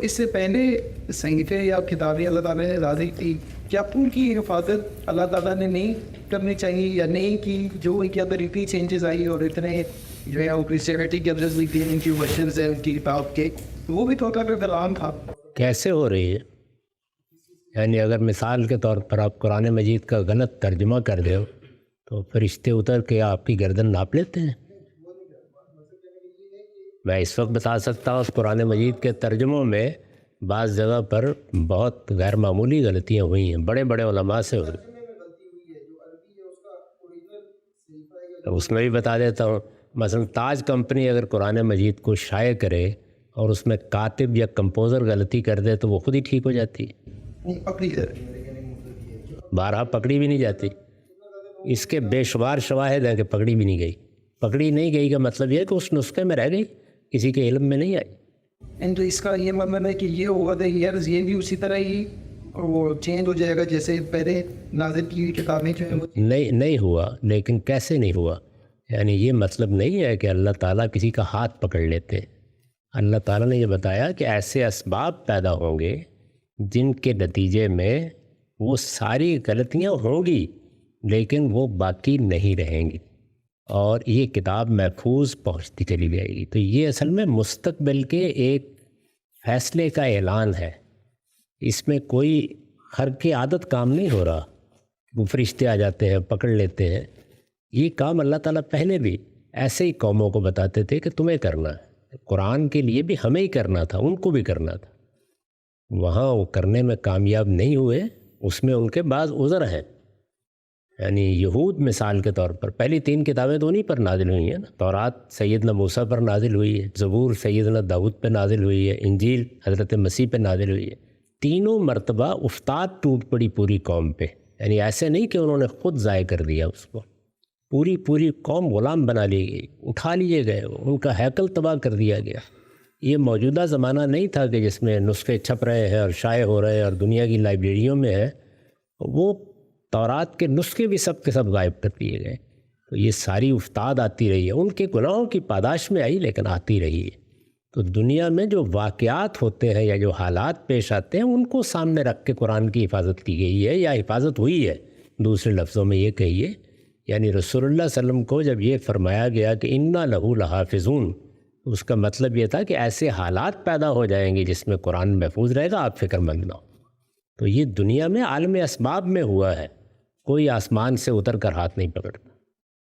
اس سے پہلے صحیفے یا کتابیں اللہ تعالیٰ نے نازل کی، کیا ان کی حفاظت اللہ تعالیٰ نے نہیں کرنی چاہیے یا نہیں کی؟ جو ان کے اندر اتنی چینجز آئی اور اتنے جو ہے کرسچینٹی کے اندر بھی ان کی ورشنز ہیں ان کی کتاب کے، وہ بھی تو کلام تھا. کیسے ہو رہی ہے؟ یعنی اگر مثال کے طور پر آپ قرآن مجید کا غلط ترجمہ کر دو تو فرشتے اتر کے آپ کی گردن ناپ لیتے ہیں. میں اس وقت بتا سکتا ہوں اس قرآن مجید کے ترجموں میں بعض جگہ پر بہت غیر معمولی غلطیاں ہوئی ہیں، بڑے بڑے علماء سے ہوئی. اس میں بھی بتا دیتا ہوں، مثلا تاج کمپنی اگر قرآن مجید کو شائع کرے اور اس میں کاتب یا کمپوزر غلطی کر دے تو وہ خود ہی ٹھیک ہو جاتی ہے، بارہا پکڑی بھی نہیں جاتی. اس کے بے شمار شواہد ہیں کہ پکڑی بھی نہیں گئی. پکڑی نہیں گئی کا مطلب یہ ہے کہ اس نسخے میں رہ گئی، کسی کے علم میں نہیں آئی. تو اس کا یہ مطلب ہے کہ یہ ہوگا تو یہ بھی اسی طرح ہی وہ چینج ہو جائے گا جیسے پہلے نازل کی کتابیں جو ہیں. نہیں ہوا. لیکن کیسے نہیں ہوا؟ یعنی یہ مطلب نہیں ہے کہ اللہ تعالیٰ کسی کا ہاتھ پکڑ لیتے. اللہ تعالیٰ نے یہ بتایا کہ ایسے اسباب پیدا ہوں گے جن کے نتیجے میں وہ ساری غلطیاں ہوں گی لیکن وہ باقی نہیں رہیں گی اور یہ کتاب محفوظ پہنچتی چلی جائے گی. تو یہ اصل میں مستقبل کے ایک فیصلے کا اعلان ہے. اس میں کوئی خرق عادت کام نہیں ہو رہا، وہ فرشتے آ جاتے ہیں پکڑ لیتے ہیں. یہ کام اللہ تعالیٰ پہلے بھی ایسے ہی قوموں کو بتاتے تھے کہ تمہیں کرنا ہے. قرآن کے لیے بھی ہمیں ہی کرنا تھا، ان کو بھی کرنا تھا. وہاں وہ کرنے میں کامیاب نہیں ہوئے، اس میں ان کے بعض عذر ہیں. یعنی یہود مثال کے طور پر پہلی 3 کتابیں تو انہی پر نازل ہوئی ہیں نا. تورات سیدنا موسیٰ پر نازل ہوئی ہے، زبور سیدنا داؤد پہ نازل ہوئی ہے، انجیل حضرت مسیح پہ نازل ہوئی ہے. تینوں مرتبہ افتاد ٹوٹ پڑی پوری قوم پہ. یعنی ایسے نہیں کہ انہوں نے خود ضائع کر دیا اس کو، پوری قوم غلام بنا لی گئی، اٹھا لیے گئے، ان کا ہیکل تباہ کر دیا گیا. یہ موجودہ زمانہ نہیں تھا کہ جس میں نسخے چھپ رہے ہیں اور شائع ہو رہے ہیں اور دنیا کی لائبریریوں میں ہے. وہ تورات کے نسخے بھی سب کے سب غائب کر دیے گئے. تو یہ ساری افتاد آتی رہی ہے، ان کے گناہوں کی پاداش میں آئی لیکن آتی رہی ہے. تو دنیا میں جو واقعات ہوتے ہیں یا جو حالات پیش آتے ہیں ان کو سامنے رکھ کے قرآن کی حفاظت کی گئی ہے یا حفاظت ہوئی ہے. دوسرے لفظوں میں یہ کہیے، یعنی رسول اللہ صلی اللہ علیہ وسلم کو جب یہ فرمایا گیا کہ انا لہو لحافظون، اس کا مطلب یہ تھا کہ ایسے حالات پیدا ہو جائیں گے جس میں قرآن محفوظ رہے گا، آپ فکر مند نہ ہو. تو یہ دنیا میں عالم اسباب میں ہوا ہے، کوئی آسمان سے اتر کر ہاتھ نہیں پکڑتا.